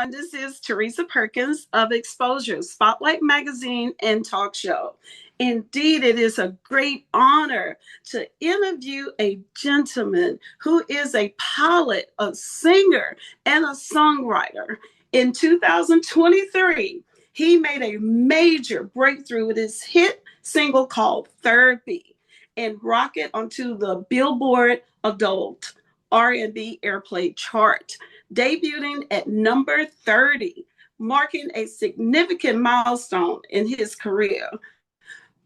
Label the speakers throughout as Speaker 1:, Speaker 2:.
Speaker 1: and this is Theresa Perkins of Exposure, Spotlight Magazine and Talk Show. Indeed, it is a great honor to interview a gentleman who is a pilot, a singer, and a songwriter. In 2023, he made a major breakthrough with his hit single called Therapy and rocket onto the Billboard Adult R&B Airplay chart, debuting at number 30, marking a significant milestone in his career,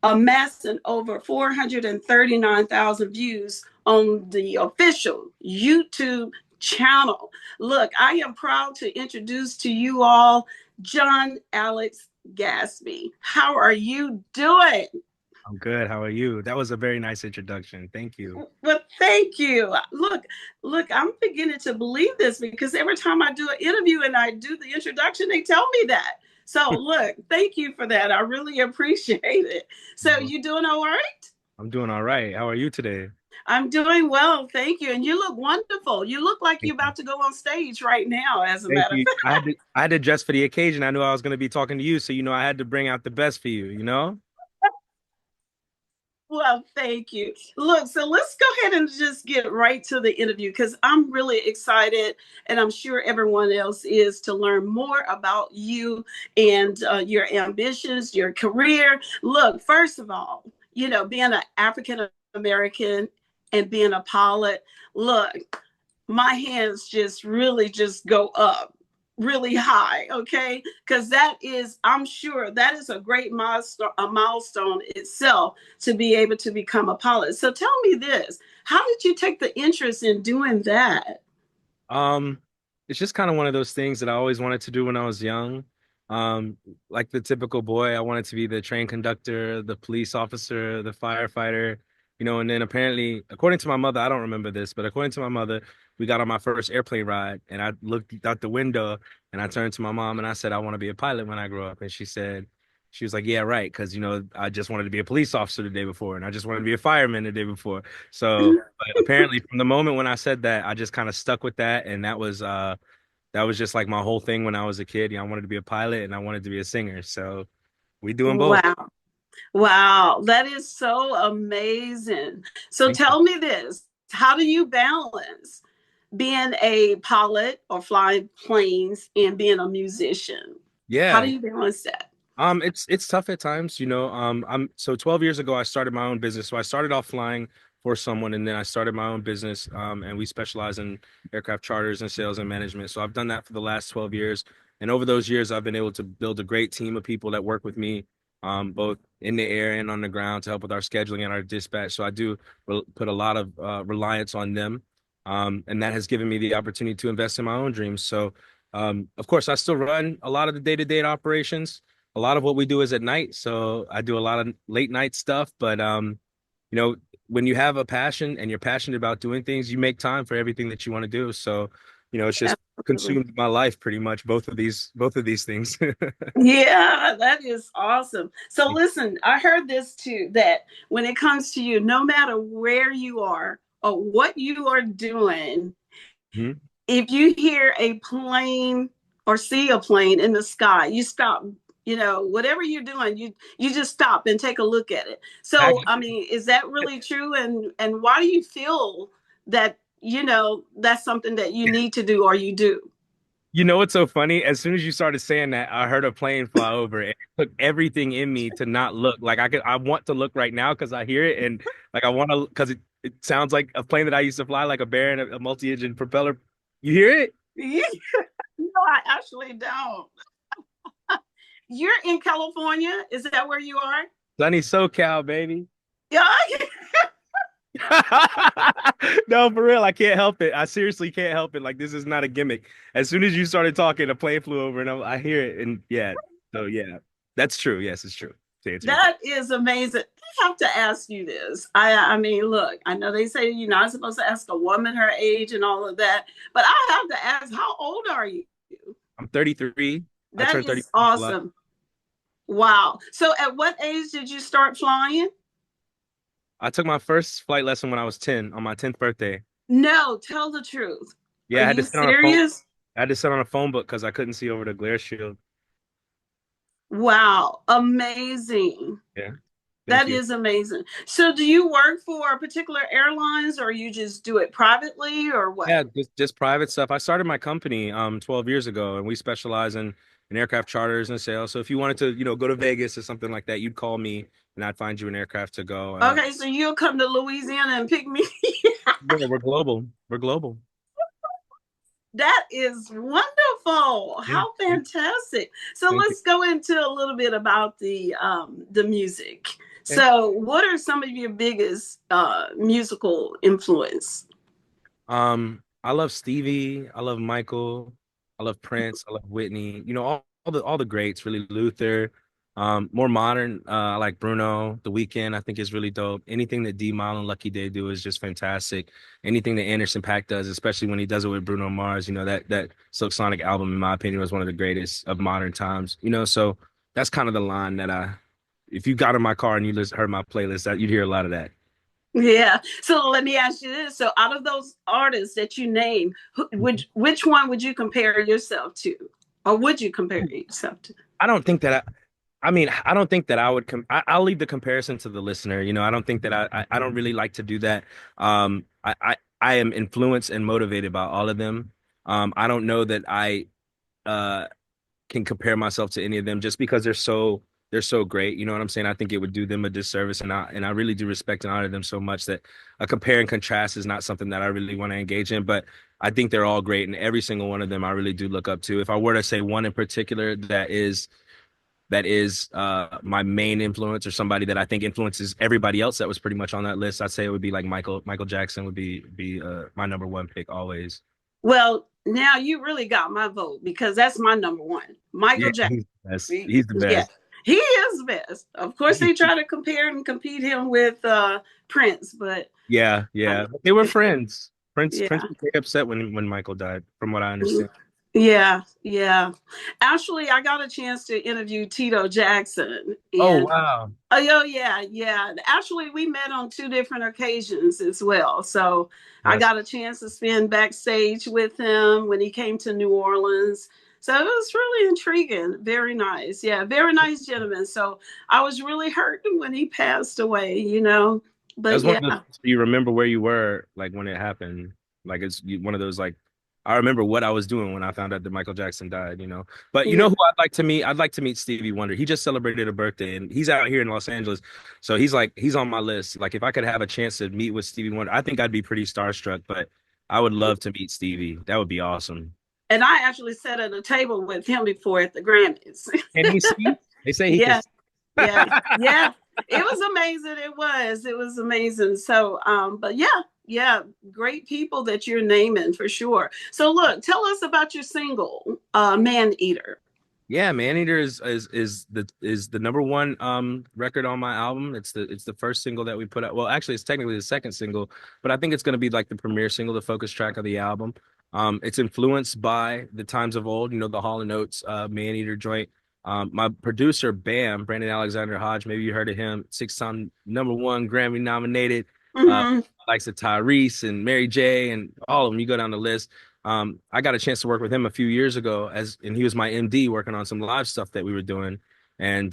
Speaker 1: amassing over 439,000 views on the official YouTube channel. Look, I am proud to introduce to you all John Alex Gatsby. How are you doing?
Speaker 2: I'm good. How are you? That was a very nice introduction. Thank you.
Speaker 1: Well, thank you. Look, I'm beginning to believe this because every time I do an interview and I do the introduction, they tell me that. So, look, thank you for that. I really appreciate it. So, you doing all right?
Speaker 2: I'm doing all right. How are you today?
Speaker 1: I'm doing well, thank you. And you look wonderful. You look like you're
Speaker 2: Thank you.
Speaker 1: about to go on stage right now, as a
Speaker 2: Thank
Speaker 1: matter of
Speaker 2: you.
Speaker 1: fact.
Speaker 2: I had to dress for the occasion. I knew I was going to be talking to you, so I had to bring out the best for you, you know?
Speaker 1: Well, thank you. Look, so let's go ahead and just get right to the interview because I'm really excited, and I'm sure everyone else is, to learn more about you and your ambitions, your career. Look, first of all, being an African American and being a pilot, look, my hands just really just go up really high, okay? Because that is, I'm sure that is a milestone itself to be able to become a pilot. So tell me this, how did you take the interest in doing that?
Speaker 2: Um, it's just kind of one of those things that I always wanted to do when I was young. Um, like the typical boy, I wanted to be the train conductor, the police officer, the firefighter, and then apparently, according to my mother, I don't remember this, but according to my mother, we got on my first airplane ride and I looked out the window and I turned to my mom and I said, I want to be a pilot when I grow up. And she was like, yeah, right. Cause I just wanted to be a police officer the day before and I just wanted to be a fireman the day before. So but apparently from the moment when I said that, I just kind of stuck with that. And that was just like my whole thing when I was a kid. I wanted to be a pilot and I wanted to be a singer. So we doing both.
Speaker 1: Wow. Wow, that is so amazing. So
Speaker 2: Thank you.
Speaker 1: tell me this, how do you balance being a pilot or flying planes and being a musician? How do
Speaker 2: Yeah.
Speaker 1: you balance that?
Speaker 2: It's tough at times. I'm so 12 years ago I started my own business. So I started off flying for someone and then I started my own business. And we specialize in aircraft charters and sales and management. So I've done that for the last 12 years. And over those years, I've been able to build a great team of people that work with me, both in the air and on the ground to help with our scheduling and our dispatch. So I do put a lot of reliance on them. And that has given me the opportunity to invest in my own dreams. So, of course, I still run a lot of the day-to-day operations. A lot of what we do is at night, so I do a lot of late night stuff. But you know, when you have a passion and you're passionate about doing things, you make time for everything that you want to do. So, it's just
Speaker 1: Absolutely.
Speaker 2: consumed my life pretty much, both of these things.
Speaker 1: Yeah, that is awesome. So listen, I heard this too, that when it comes to you, no matter where you are or what you are doing,
Speaker 2: Mhm.
Speaker 1: if you hear a plane or see a plane in the sky, you stop. Whatever you're doing, you just stop and take a look at it. So, I mean, is that really true? And why do you feel that that's something that you need to do or you do?
Speaker 2: You know what's so funny? As soon as you started saying that, I heard a plane fly over. And it took everything in me to not look. Like I want to look right now because I hear it, and like I want to because it sounds like a plane that I used to fly, like a bear and a multi-engine propeller. You hear it?
Speaker 1: Yeah. No, I actually don't. You're in California. Is that where you are?
Speaker 2: Sunny SoCal, baby.
Speaker 1: Yeah.
Speaker 2: No, for real, I can't help it. I seriously can't help it. Like this is not a gimmick. As soon as you started talking, a plane flew over, and I hear it, and yeah. So yeah, that's true. Yes, it's true. To answer your question.
Speaker 1: That is amazing. I have to ask you this. I mean, look, I know they say you're not supposed to ask a woman her age and all of that, but I have to ask, how old are you?
Speaker 2: I'm 33. I
Speaker 1: That
Speaker 2: turned
Speaker 1: is
Speaker 2: 34 in July.
Speaker 1: awesome. Wow. So at what age did you start flying?
Speaker 2: I took my first flight lesson when I was 10 on my 10th birthday.
Speaker 1: No, tell the truth. Are
Speaker 2: Yeah, I had to
Speaker 1: you
Speaker 2: sit on a phone.
Speaker 1: serious?
Speaker 2: I had to sit on a phone book because I couldn't see over the glare shield.
Speaker 1: Wow, amazing.
Speaker 2: Yeah, thank
Speaker 1: That
Speaker 2: you.
Speaker 1: is amazing. So do you work for a particular airlines or you just do it privately or what?
Speaker 2: Yeah, just private stuff. I started my company 12 years ago, and we specialize in aircraft charters and sales. So if you wanted to, go to Vegas or something like that, you'd call me and I'd find you an aircraft to go.
Speaker 1: Okay, so you'll come to Louisiana and pick me.
Speaker 2: We're global. We're global.
Speaker 1: That is wonderful.
Speaker 2: Yeah,
Speaker 1: How
Speaker 2: yeah.
Speaker 1: fantastic. So
Speaker 2: Thank you.
Speaker 1: let's go into a little bit about the music.
Speaker 2: Okay.
Speaker 1: So what are some of your biggest musical influence?
Speaker 2: I love Stevie. I love Michael. I love Prince. I love Whitney. All the greats, really Luther. More modern, I like Bruno. The Weeknd, I think is really dope. Anything that D Mile and Lucky Day do is just fantastic. Anything that Anderson .Paak does, especially when he does it with Bruno Mars, that Silk Sonic album, in my opinion, was one of the greatest of modern times. So that's kind of the line that if you got in my car and you heard my playlist, that you'd hear a lot of that.
Speaker 1: Yeah. So let me ask you this. So out of those artists that you name, which one would you compare yourself to? Or would you compare yourself to?
Speaker 2: I don't think that I don't think that I would I'll leave the comparison to the listener. I don't think that I don't really like to do that. I am influenced and motivated by all of them. I don't know that I uh can compare myself to any of them just because they're so great. You know what I'm saying? I think it would do them a disservice, and I really do respect and honor them so much that a compare and contrast is not something that I really want to engage in. But I think they're all great, and every single one of them I really do look up to. If I were to say one in particular that is my main influence, or somebody that I think influences everybody else that was pretty much on that list, I'd say it would be like Michael Jackson would be my number one pick always.
Speaker 1: Well, now you really got my vote because that's my number one.
Speaker 2: Yeah,
Speaker 1: Michael Jackson.
Speaker 2: he's the best. He's the
Speaker 1: Yeah.
Speaker 2: best.
Speaker 1: He is the best. Of course, they try to compare and compete him with Prince, but
Speaker 2: Yeah,
Speaker 1: I,
Speaker 2: yeah. They were friends. Prince
Speaker 1: yeah.
Speaker 2: was very upset when Michael died, from what I understand.
Speaker 1: Yeah, yeah. Actually, I got a chance to interview Tito Jackson,
Speaker 2: Oh
Speaker 1: and
Speaker 2: wow.
Speaker 1: oh yeah, yeah. Actually, we met on two different occasions as well. So I
Speaker 2: Yes.
Speaker 1: got a chance to spend backstage with him when he came to New Orleans. So it was really intriguing. Very nice. Yeah, very nice gentleman. So I was really hurt when he passed away.
Speaker 2: That
Speaker 1: But
Speaker 2: was one
Speaker 1: yeah,
Speaker 2: of those, you remember where you were like when it happened. Like one of those, like, I remember what I was doing when I found out that Michael Jackson died. But you
Speaker 1: yeah.
Speaker 2: know who I'd like to meet? I'd like to meet Stevie Wonder. He just celebrated a birthday and he's out here in Los Angeles. So he's on my list. Like if I could have a chance to meet with Stevie Wonder, I think I'd be pretty starstruck, but I would love to meet Stevie. That would be awesome.
Speaker 1: And I actually sat at a table with him before at the Grammys.
Speaker 2: Can he see? They say he can.
Speaker 1: Yeah, yeah, yeah. It was amazing. It was amazing. So, but yeah, yeah, great people that you're naming for sure. So, look, tell us about your single, Maneater.
Speaker 2: Yeah, Maneater is the number one record on my album. It's the first single that we put out. Well, actually, it's technically the second single, but I think it's going to be like the premiere single, the focus track of the album. It's influenced by the times of old, the Hall and Oates Maneater joint. My producer Bam, Brandon Alexander Hodge, maybe you heard of him, 6-time number one Grammy nominated. Uh,
Speaker 1: Mm-hmm.
Speaker 2: likes of Tyrese and Mary J and all of them. You go down the list. I got a chance to work with him a few years ago and he was my MD working on some live stuff that we were doing. And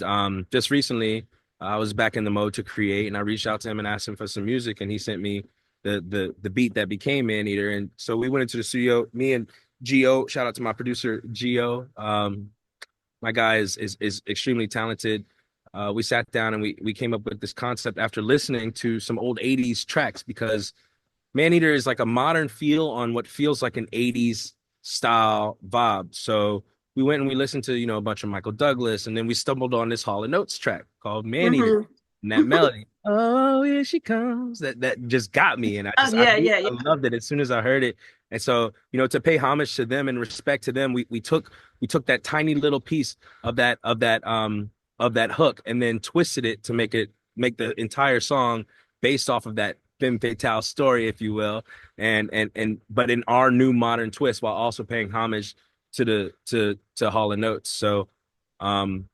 Speaker 2: just recently, I was back in the mode to create, and I reached out to him and asked him for some music, and he sent me the beat that became Maneater. And so we went into the studio, me and Gio. Shout out to my producer Gio. My guy is extremely talented. We sat down and we came up with this concept after listening to some old '80s tracks because Maneater is like a modern feel on what feels like an 80s style vibe. So we went and we listened to, a bunch of Michael Douglas, and then we stumbled on this Hall and Notes track called Maneater.
Speaker 1: Mm-hmm.
Speaker 2: And that melody, oh, here she comes, that just got me. And
Speaker 1: Oh yeah, yeah,
Speaker 2: I
Speaker 1: yeah.
Speaker 2: loved it as soon as I heard it. And so, to pay homage to them and respect to them, we took that tiny little piece of that hook and then twisted it to make the entire song based off of that femme fatale story, if you will, and but in our new modern twist, while also paying homage to Hall and Notes. So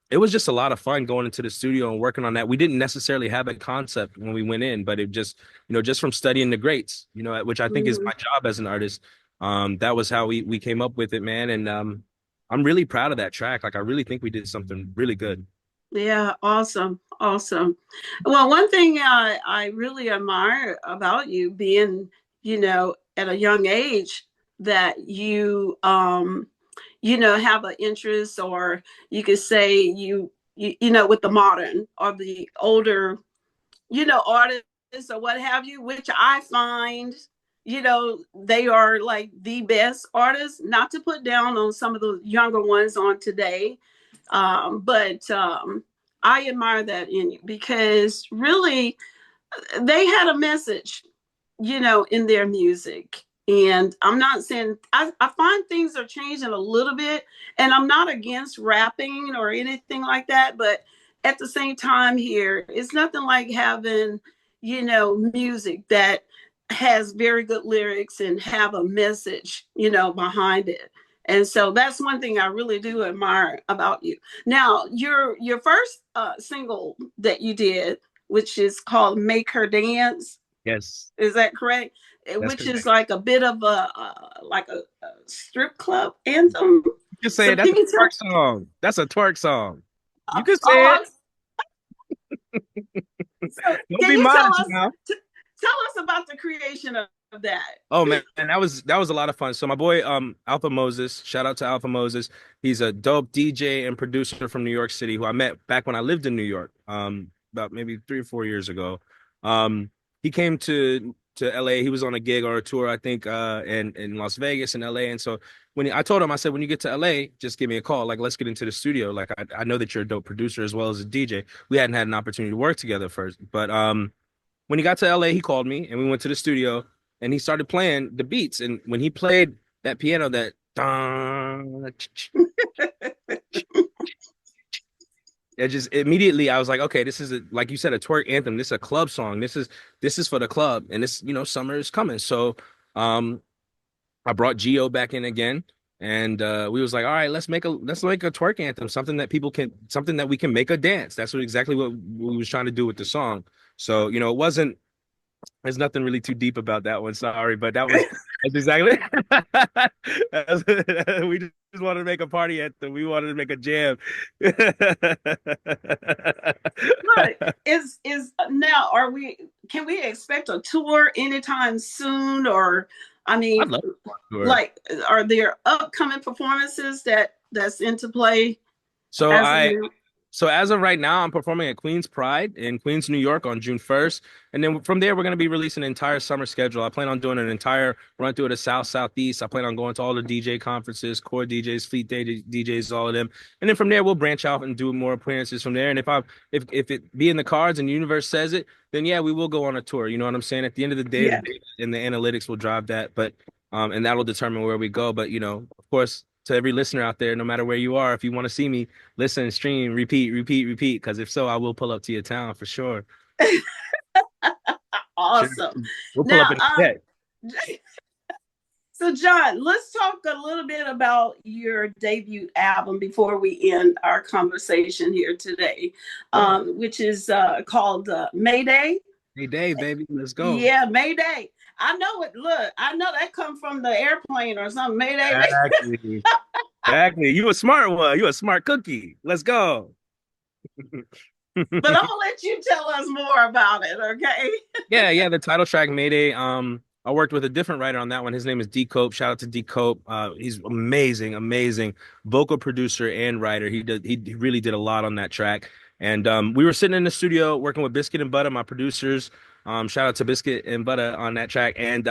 Speaker 2: it was just a lot of fun going into the studio and working on that. We didn't necessarily have a concept when we went in, but it just, just from studying the greats, which I think is
Speaker 1: Mm-hmm.
Speaker 2: my job as an artist. That was how we came up with it, man. And I'm really proud of that track. Like I really think we did something really good.
Speaker 1: Yeah, awesome, awesome. Well, one thing I really admire about you being, at a young age that have an interest, or you could say with the modern or the older, artists or what have you, which I find, they are like the best artists, not to put down on some of the younger ones on today. But I admire that in you because really they had a message, in their music. And I'm not saying, I find things are changing a little bit, and I'm not against rapping or anything like that. But at the same time, here, it's nothing like having, music that has very good lyrics and have a message, behind it. And so that's one thing I really do admire about you. Now, your first single that you did, which is called "Make Her Dance,"
Speaker 2: Yes,
Speaker 1: is that correct?
Speaker 2: that's
Speaker 1: Which is
Speaker 2: correct.
Speaker 1: like a bit of a strip club anthem.
Speaker 2: You can say
Speaker 1: So
Speaker 2: it. That's
Speaker 1: can
Speaker 2: a
Speaker 1: you
Speaker 2: twerk
Speaker 1: tell?
Speaker 2: song. That's a twerk song. You can say it.
Speaker 1: Oh, so
Speaker 2: Don't
Speaker 1: can
Speaker 2: be
Speaker 1: you tell
Speaker 2: modest
Speaker 1: us
Speaker 2: now.
Speaker 1: tell us about the creation of that?
Speaker 2: Oh man, that was a lot of fun. So my boy Alpha Moses, shout out to Alpha Moses. He's a dope DJ and producer from New York City who I met back when I lived in New York, about maybe 3 or 4 years ago. He came to LA. He was on a gig or a tour, I think, in Las Vegas and LA. And so I told him, I said, when you get to LA, just give me a call. Like, let's get into the studio. Like, I know that you're a dope producer as well as a DJ. We hadn't had an opportunity to work together first, but when he got to LA, he called me and we went to the studio and he started playing the beats. And when he played that piano, that it just immediately I was like, okay, this is like you said, a twerk anthem. This is a club song. This is for the club, and this summer is coming. So I brought Geo back in again, and we was like, all right, let's make a twerk anthem, something that we can make a dance. That's exactly what we was trying to do with the song. So it wasn't. There's nothing really too deep about that one. Sorry, but that's exactly. We just wanted to make a party anthem. We wanted to make a jam.
Speaker 1: Look, is now are we can we expect a tour anytime soon? Or I
Speaker 2: I'd
Speaker 1: mean,
Speaker 2: love to.
Speaker 1: like, are there upcoming performances that's into play
Speaker 2: So
Speaker 1: as of
Speaker 2: I
Speaker 1: now?
Speaker 2: So as of right now, I'm performing at Queens Pride in Queens, New York on June 1st. And then from there, we're going to be releasing an entire summer schedule. I plan on doing an entire run through the South, Southeast. I plan on going to all the DJ conferences, core DJs, fleet day DJs, all of them. And then from there, we'll branch out and do more appearances from there. And if it be in the cards and the universe says it, then yeah, we will go on a tour. You know what I'm saying? At the end of the day, the
Speaker 1: Yeah.
Speaker 2: data and the analytics will drive that. But and that'll determine where we go. But of course, to every listener out there, no matter where you are, if you want to see me, listen, stream, repeat, repeat, repeat. Because if so, I will pull up to your town for sure. Sure.
Speaker 1: Awesome.
Speaker 2: We'll pull up
Speaker 1: Now,
Speaker 2: in a jet.
Speaker 1: so John, let's talk a little bit about your debut album before we end our conversation here today,
Speaker 2: Sure.
Speaker 1: which is called Mayday.
Speaker 2: Hey, Dave, baby, let's go.
Speaker 1: Yeah, Mayday. I know it. Look, I know that come from the airplane or something. Mayday.
Speaker 2: Exactly. Exactly. You a smart one. You a smart cookie. Let's go.
Speaker 1: But I'm gonna let you tell us more about it, okay?
Speaker 2: Yeah, yeah. The title track Mayday. I worked with a different writer on that one. His name is D Cope. Shout out to D Cope. He's amazing, amazing vocal producer and writer. He really did a lot on that track. And we were sitting in the studio working with Biscuit and Butter, my producers. Shout out to Biscuit and Butter on that track. And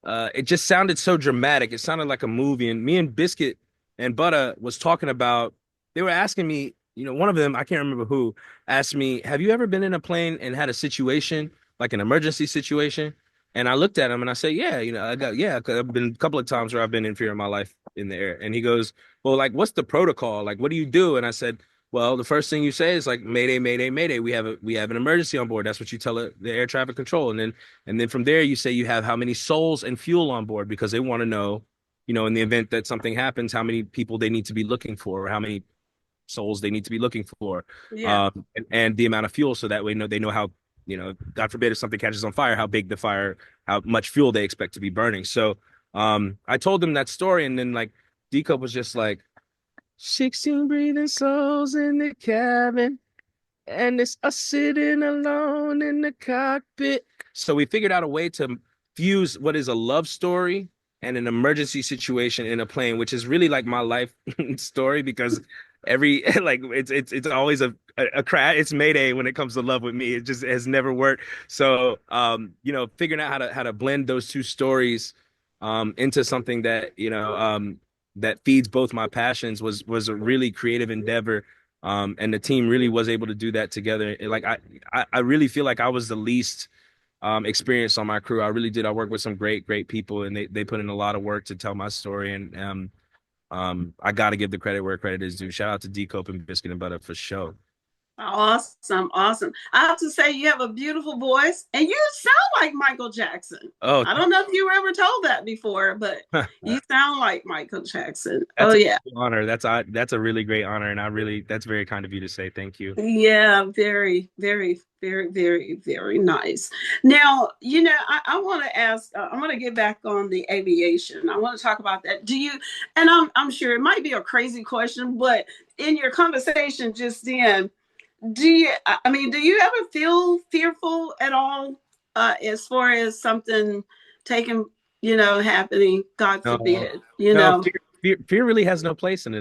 Speaker 2: it just sounded so dramatic. It sounded like a movie. And me and Biscuit and Butter was talking about, they were asking me, one of them, I can't remember who, asked me, have you ever been in a plane and had a situation, like an emergency situation? And I looked at him and I said, yeah, yeah, 'cause I've been a couple of times where I've been in fear of my life in the air. And he goes, well, like, what's the protocol? Like, what do you do? And I said, well, the first thing you say is like, Mayday, Mayday, Mayday. We have an emergency on board. That's what you tell the air traffic control. And then from there, you say you have how many souls and fuel on board because they want to know, in the event that something happens, how many people they need to be looking for, or how many souls they need to be looking for,
Speaker 1: Yeah.
Speaker 2: and the amount of fuel, so that way they know how, God forbid if something catches on fire, how big the fire, how much fuel they expect to be burning. So I told him that story, and then like D-Cup was just like 16 breathing souls in the cabin, and it's us sitting alone in the cockpit. So we figured out a way to fuse what is a love story and an emergency situation in a plane, which is really like my life story because every like it's always a crash. It's Mayday when it comes to love with me. It just has never worked. So figuring out how to blend those two stories into something that that feeds both my passions was a really creative endeavor. And the team really was able to do that together. Like I really feel like I was the least experienced on my crew. I really did. I worked with some great people, and they put in a lot of work to tell my story. And I got to give the credit where credit is due. Shout out to D Cope and Biscuit and Butter for sure.
Speaker 1: Awesome, awesome. I have to say, you have a beautiful voice, and you sound like Michael Jackson.
Speaker 2: Oh,
Speaker 1: I don't know if you were ever told that before, but you sound like Michael Jackson. Oh
Speaker 2: that's
Speaker 1: yeah,
Speaker 2: an honor. That's a really great honor, and that's very kind of you to say. Thank you.
Speaker 1: yeah, very, very, very, very, very nice. Now, I want to ask. I want to get back on the aviation. I want to talk about that. Do you? And I'm sure it might be a crazy question, but in your conversation just then, do you ever feel fearful at all, as far as something taking, happening, God
Speaker 2: No,
Speaker 1: forbid,
Speaker 2: no, fear really has no place in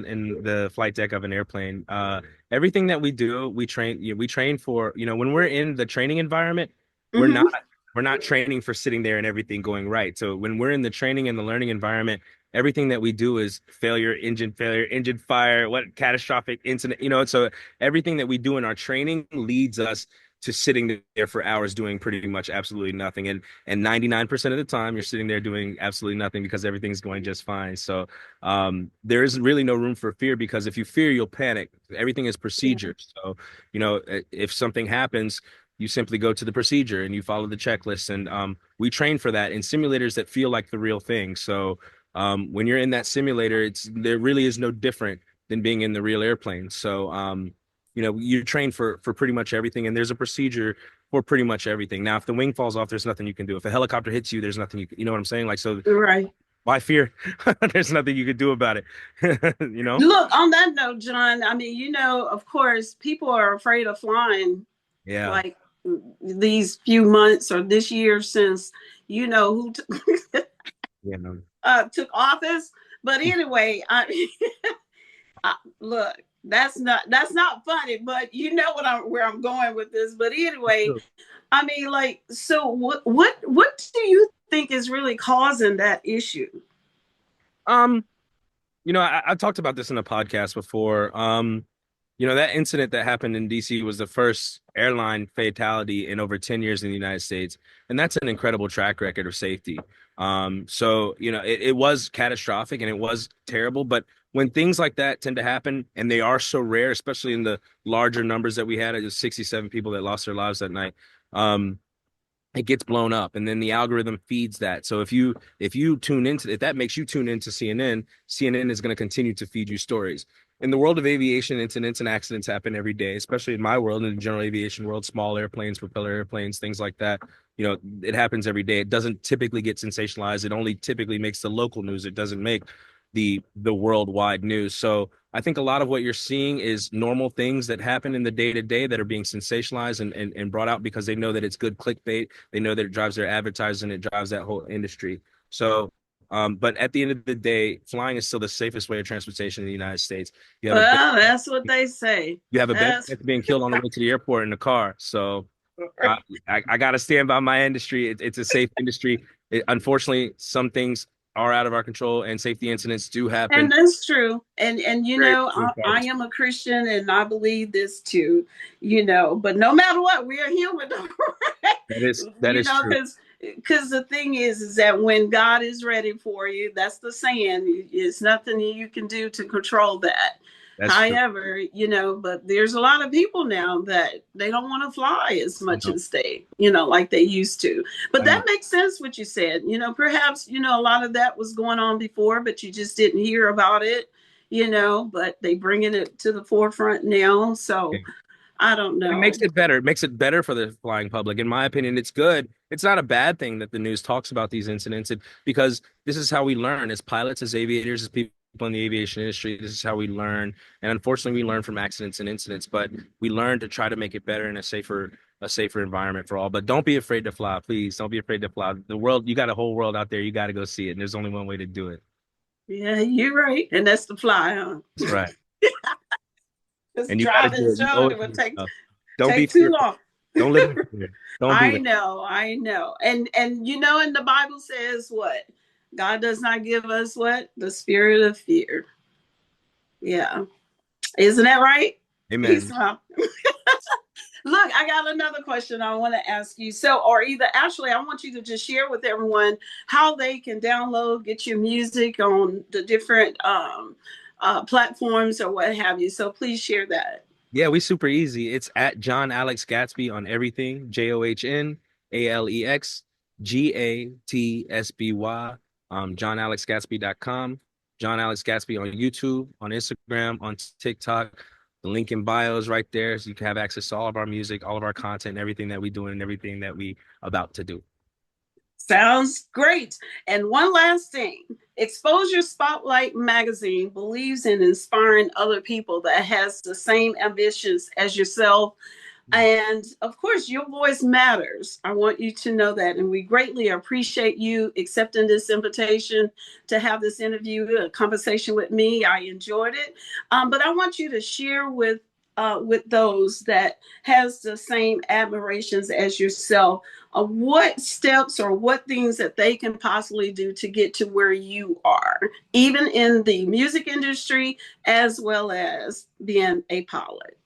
Speaker 2: the flight deck of an airplane. Everything that we do, we train for, when we're in the training environment, we're not
Speaker 1: Mm-hmm.
Speaker 2: we're not training for sitting there and everything going right. So when we're in the training and the learning environment, everything that we do is failure, engine fire, what catastrophic incident, so everything that we do in our training leads us to sitting there for hours doing pretty much absolutely nothing. And 99% of the time you're sitting there doing absolutely nothing because everything's going just fine. So there is really no room for fear, because if you fear, you'll panic. Everything is procedure. So, if something happens, you simply go to the procedure and you follow the checklist. And we train for that in simulators that feel like the real thing. So when you're in that simulator, there really is no different than being in the real airplane. So you train for pretty much everything, and there's a procedure for pretty much everything. Now, if the wing falls off, there's nothing you can do. If a helicopter hits you, there's nothing you know what I'm saying? Like, so
Speaker 1: Right.
Speaker 2: why fear? There's nothing you could do about it. you know?
Speaker 1: Look, on that note, John, I mean, of course, people are afraid of flying,
Speaker 2: Yeah.
Speaker 1: like these few months or this year since who
Speaker 2: Yeah. No.
Speaker 1: took office. But anyway, look, that's not funny, but you know where I'm going with this. But anyway, I mean, like, so what do you think is really causing that issue?
Speaker 2: Um, I've talked about this in a podcast before. That incident that happened in DC was the first airline fatality in over 10 years in the United States. And that's an incredible track record of safety. So, it was catastrophic and it was terrible. But when things like that tend to happen, and they are so rare, especially in the larger numbers that we had, it was 67 people that lost their lives that night. It gets blown up, and then the algorithm feeds that. So if that makes you tune into CNN is going to continue to feed you stories. In the world of aviation, incidents and accidents happen every day, especially in my world, in the general aviation world, small airplanes, propeller airplanes, things like that. It happens every day. It doesn't typically get sensationalized. It only typically makes the local news. It doesn't make the worldwide news. So I think a lot of what you're seeing is normal things that happen in the day to day that are being sensationalized and brought out because they know that it's good clickbait. They know that it drives their advertising, it drives that whole industry. So, but at the end of the day, flying is still the safest way of transportation in the United States. You have a baby,
Speaker 1: Well, that's what they say.
Speaker 2: you have a baby
Speaker 1: That's
Speaker 2: that's being killed on the way to the airport in the car. So I got to stand by my industry. It's a safe industry. Unfortunately, some things are out of our control, and safety incidents do
Speaker 1: and
Speaker 2: happen.
Speaker 1: that's true. And
Speaker 2: Very
Speaker 1: I am a Christian, and I believe this too. But no matter what, we are human, right?
Speaker 2: that is true.
Speaker 1: Because the thing is that when God is ready for you, that's the saying. It's nothing you can do to control that.
Speaker 2: That's true.
Speaker 1: However, but there's a lot of people now that they don't want to fly as much
Speaker 2: No,
Speaker 1: as like they used to. But
Speaker 2: I know.
Speaker 1: that makes sense what you said. Perhaps, a lot of that was going on before, but you just didn't hear about it, but they bringing it to the forefront now. So,
Speaker 2: Okay.
Speaker 1: I don't
Speaker 2: It
Speaker 1: know.
Speaker 2: makes it better. It makes it better for the flying public. In my opinion, it's good. It's not a bad thing that the news talks about these incidents because this is how we learn as pilots, as aviators, as people in the aviation industry. This is how we learn. And unfortunately, we learn from accidents and incidents, but we learn to try to make it better in a safer environment for all. But don't be afraid to fly, please. Don't be afraid to fly. The world, you got a whole world out there. You got to go see it. And there's only one way to do it.
Speaker 1: Yeah, you're right. And that's the fly, huh?
Speaker 2: That's right.
Speaker 1: Just
Speaker 2: And you got to
Speaker 1: driving
Speaker 2: do it. You
Speaker 1: show
Speaker 2: owe
Speaker 1: it
Speaker 2: it to
Speaker 1: would take
Speaker 2: yourself. Don't be
Speaker 1: take too
Speaker 2: fearful.
Speaker 1: long.
Speaker 2: Don't live in fear. Don't do that.
Speaker 1: I know. And you know, and the Bible says what? God does not give us what? The spirit of fear. Yeah. Isn't that right? He's
Speaker 2: Amen.
Speaker 1: wrong. Look, I got another question I want to ask you. So, or either actually, I want you to just share with everyone how they can download, get your music on the different platforms or what have you. So, please share that.
Speaker 2: Yeah, we super easy. It's at John Alex Gatsby on everything. JohnAlexGatsby. JohnAlexGatsby.com. John Alex Gatsby on YouTube, on Instagram, on TikTok. The link in bio is right there, so you can have access to all of our music, all of our content, everything that we do, and everything that we about to do.
Speaker 1: Sounds great. And one last thing, Exposure Spotlight Magazine believes in inspiring other people that has the same ambitions as yourself. And of course, your voice matters. I want you to know that. And we greatly appreciate you accepting this invitation to have this interview, a conversation with me. I enjoyed it. But I want you to share with those that has the same admirations as yourself, what steps or what things that they can possibly do to get to where you are, even in the music industry, as well as being a pilot.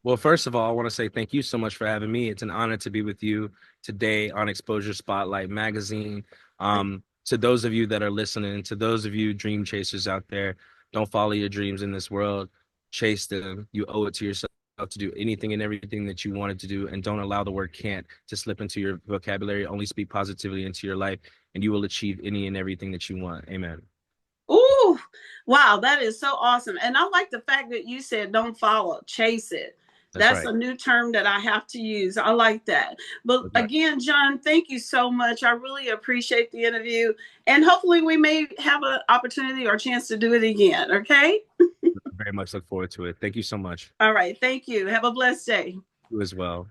Speaker 2: Well, first of all, I want to say thank you so much for having me. It's an honor to be with you today on Exposure Spotlight Magazine. To those of you that are listening, to those of you dream chasers out there, don't follow your dreams in this world. Chase them. You owe it to yourself to do anything and everything that you wanted to do, and don't allow the word can't to slip into your vocabulary. Only speak positively into your life, and you will achieve any and everything that you want. Amen.
Speaker 1: Ooh, wow, that is so awesome. And I like the fact that you said don't follow, chase it.
Speaker 2: That's
Speaker 1: That's
Speaker 2: right.
Speaker 1: a new term that I have to use. I like that. But
Speaker 2: That's right.
Speaker 1: again, John, thank you so much. I really appreciate the interview. And hopefully, we may have an opportunity or a chance to do it again. Okay.
Speaker 2: Very much look forward to it. Thank you so much.
Speaker 1: All right. Thank you. Have a blessed day.
Speaker 2: You as well.